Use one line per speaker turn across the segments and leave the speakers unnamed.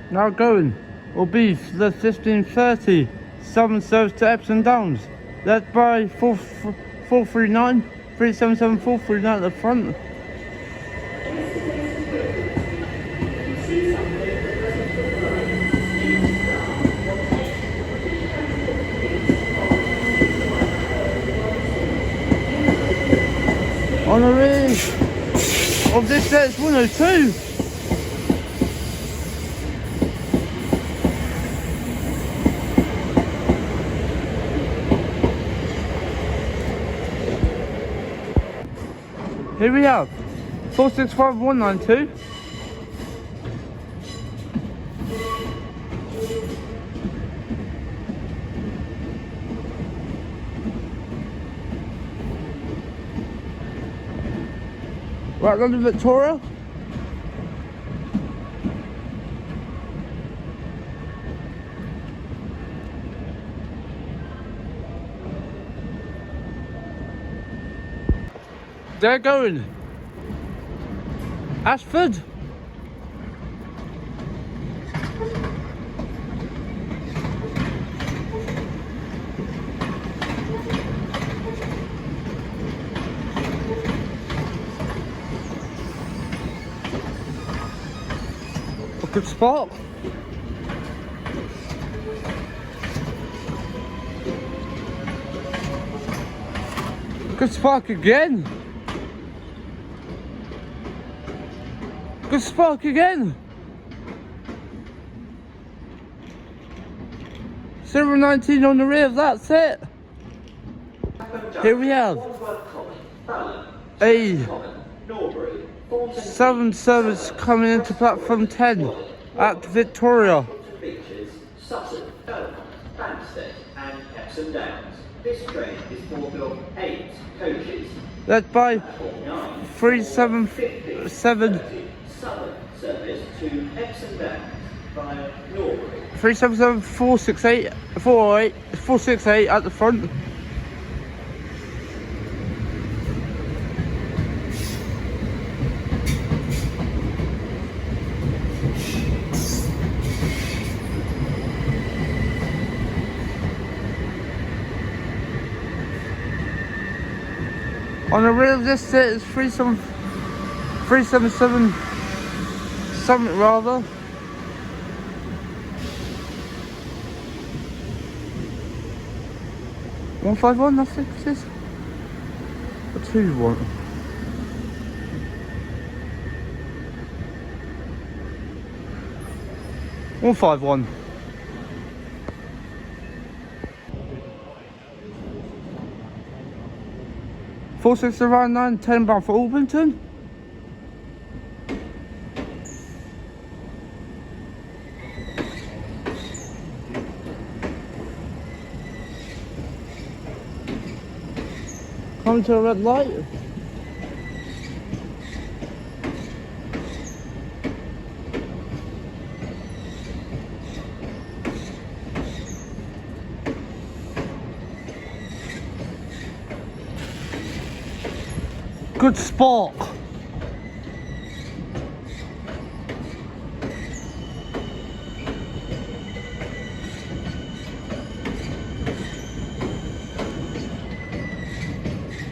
Now going will be the 1530 Southern service to Epsom Downs, led by 439 377 439 at the front. On the rear of this set is 102. Here we have 465192. Right, London Victoria. They're going Ashford. A good spot. Good spark again. Good spark again. 019 on the rear, that's it. Here we have a Southern service coming into platform 10 at Victoria.
Sutton, Banstead and Epsom Downs. This train is formed of 8 coaches.
Led by 377
Southern service to Epsom Downs via Norbury.
377 468 408 468 at the front. On the rear of this set is 377 something rather. $151, I think it is. Or 2-1. $151. 4699, 10 bound for Albington. Come to a red light. Good spark.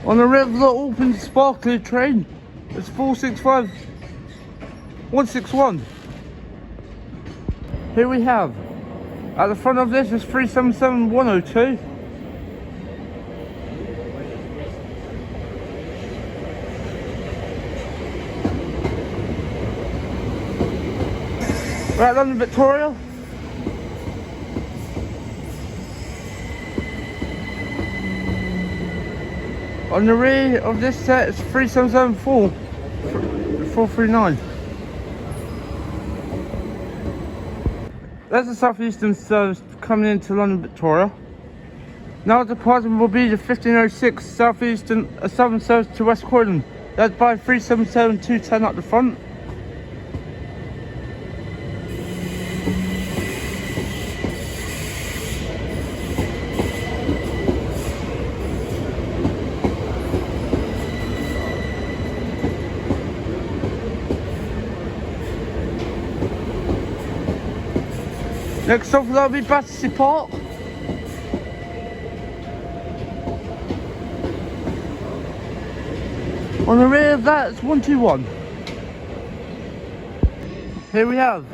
On the red lot open sparkly train, it's 465 161. Here we have, at the front of this is 377 102. Right, London Victoria. On the rear of this set is 3774 439. There's the Southeastern service coming into London Victoria. Now departing will be the 1506 Southeastern Southern service to West Croydon, led by 377 210 at the front. Next stop that'll be Battersea Park. On the rear of that, it's 121. Here we have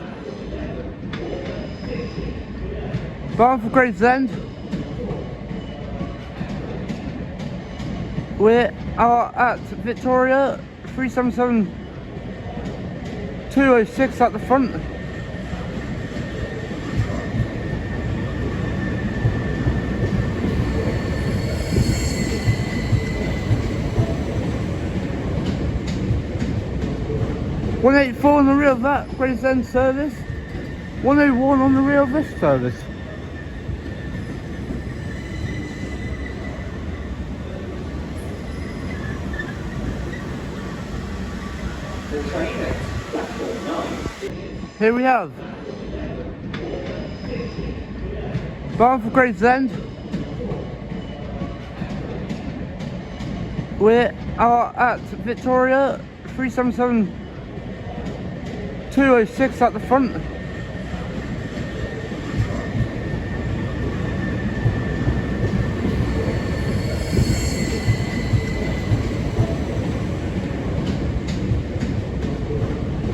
bound for Gravesend. We are at Victoria 377-206 at the front. $184 on the rear of that Gravesend service. $101 on the rear of this service.
The train at platform 9.
Here we have bound for Gravesend. We are at Victoria 377-206 at the front.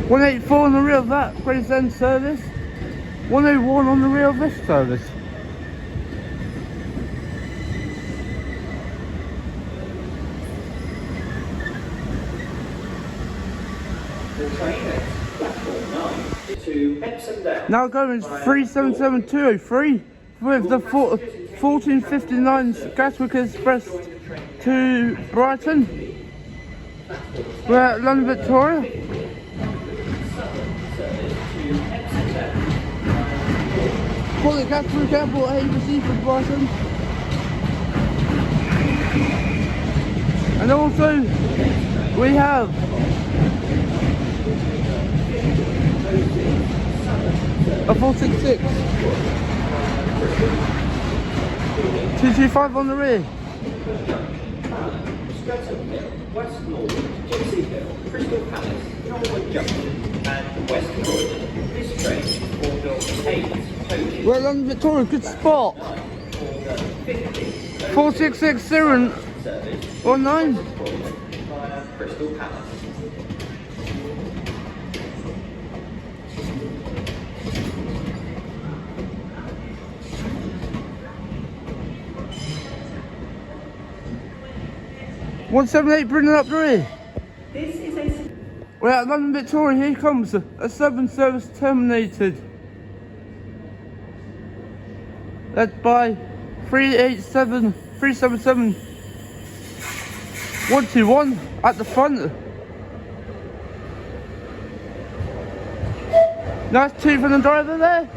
$184 on the rear of that Gravesend service. $101 on the rear of this service.
The train at platform 9 to Epsom Downs.
Now going 377-203 with the 1459 Gatwick Express to Brighton. We're at London Victoria. For the Gatwick Airport ABC for Brighton. And also we have a 466 225 on the rear.
Streatham Hill, West Norwood, Gypsy Hill, Crystal Palace, Norwood Junction and West Croydon. This train will build 8 coaches.
We're at London Victoria, good spot. 4660
service
19.
via Crystal Palace.
$178 bringing up the rear.
This is a
We're at London Victoria, here comes a Southern service terminated. Led by 377-121 at the front. Nice tune from the driver there.